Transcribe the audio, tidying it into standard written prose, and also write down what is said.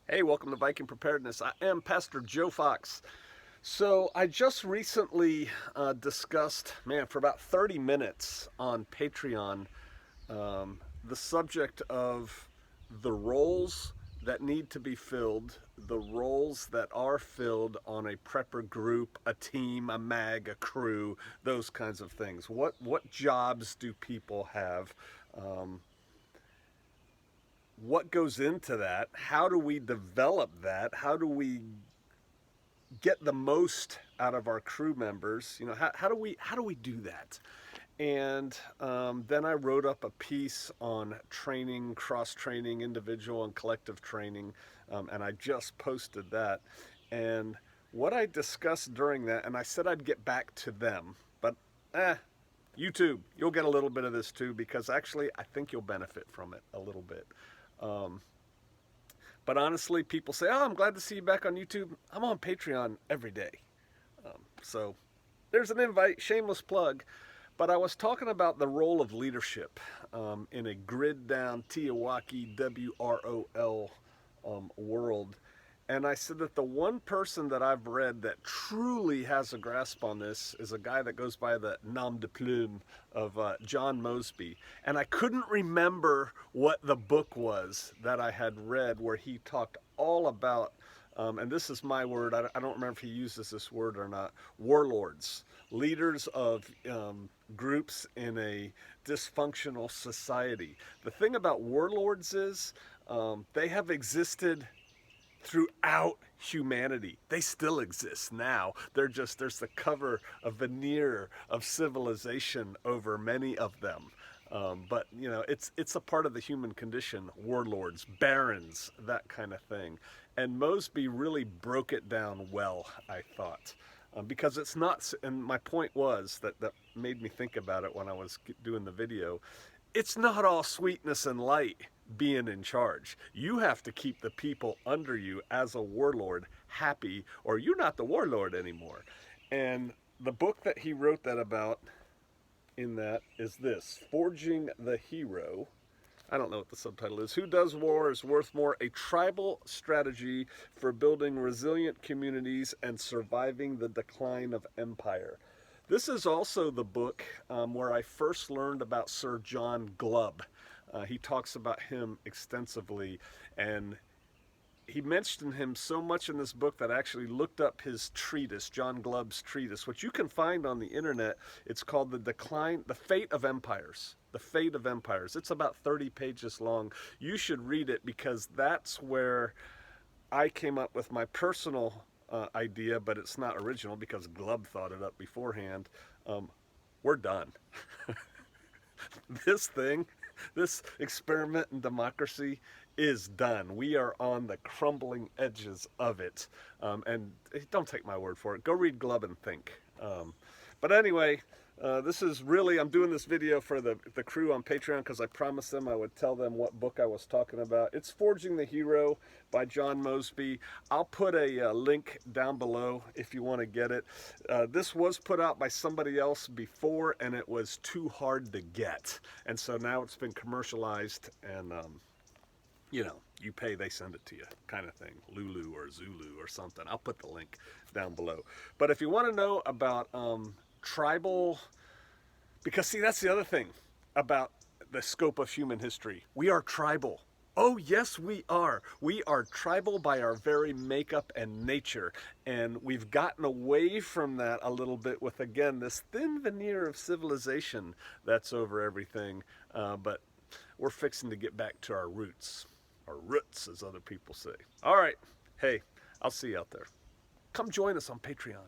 Hey, welcome to Viking Preparedness. I am Pastor Joe Fox. So I just recently discussed, man, for about 30 minutes on Patreon, the subject of the roles that need to be filled, the roles that are filled on a prepper group, a team, a mag, a crew, those kinds of things. What jobs do people have? Um, what goes into that? How do we develop that? How do we get the most out of our crew members? How do we do that? And then I wrote up a piece on training, cross training, individual and collective training, and I just posted that. And what I discussed during that, and I said I'd get back to them, but YouTube, you'll get a little bit of this too, because actually I think you'll benefit from it a little bit. Um, but honestly, people say, "Oh, I'm glad to see you back on YouTube." I'm on Patreon every day. So there's an invite, shameless plug. But I was talking about the role of leadership in a grid down Tiawaki WROL world. And I said that the one person that I've read that truly has a grasp on this is a guy that goes by the nom de plume of John Mosby. And I couldn't remember what the book was that I had read where he talked all about, and this is my word, I don't remember if he uses this word or not, warlords, leaders of groups in a dysfunctional society. The thing about warlords is they have existed throughout humanity. They still exist now. There's the cover, a veneer of civilization over many of them. But it's a part of the human condition. Warlords, barons, that kind of thing. And Mosby really broke it down well, I thought. Because it's not, and my point was that made me think about it when I was doing the video. It's not all sweetness and light being in charge. You have to keep the people under you as a warlord happy, or you're not the warlord anymore. And the book that he wrote that about in that is this, Forging the Hero. I don't know what the subtitle is. Who Does War is Worth More, a tribal strategy for building resilient communities and surviving the decline of empire. This is also the book where I first learned about Sir John Glubb. He talks about him extensively, and he mentioned him so much in this book that I actually looked up his treatise, John Glubb's treatise, which you can find on the internet. It's called The Fate of Empires. The Fate of Empires. It's about 30 pages long. You should read it because that's where I came up with my personal idea, but it's not original because Glubb thought it up beforehand. We're done. This thing, this experiment in democracy is done. We are on the crumbling edges of it. And don't take my word for it. Go read Glubb and think. But anyway, this is really, I'm doing this video for the crew on Patreon because I promised them I would tell them what book I was talking about. It's Forging the Hero by John Mosby. I'll put a link down below if you want to get it. This was put out by somebody else before and it was too hard to get. And so now it's been commercialized and you pay, they send it to you, kind of thing. Lulu or Zulu or something. I'll put the link down below. But if you want to know about tribal, because see, that's the other thing about the scope of human history. We are tribal. Oh, yes, we are. We are tribal by our very makeup and nature. And we've gotten away from that a little bit with, again, this thin veneer of civilization that's over everything. But we're fixing to get back to our roots. Or roots, as other people say. All right. Hey, I'll see you out there. Come join us on Patreon.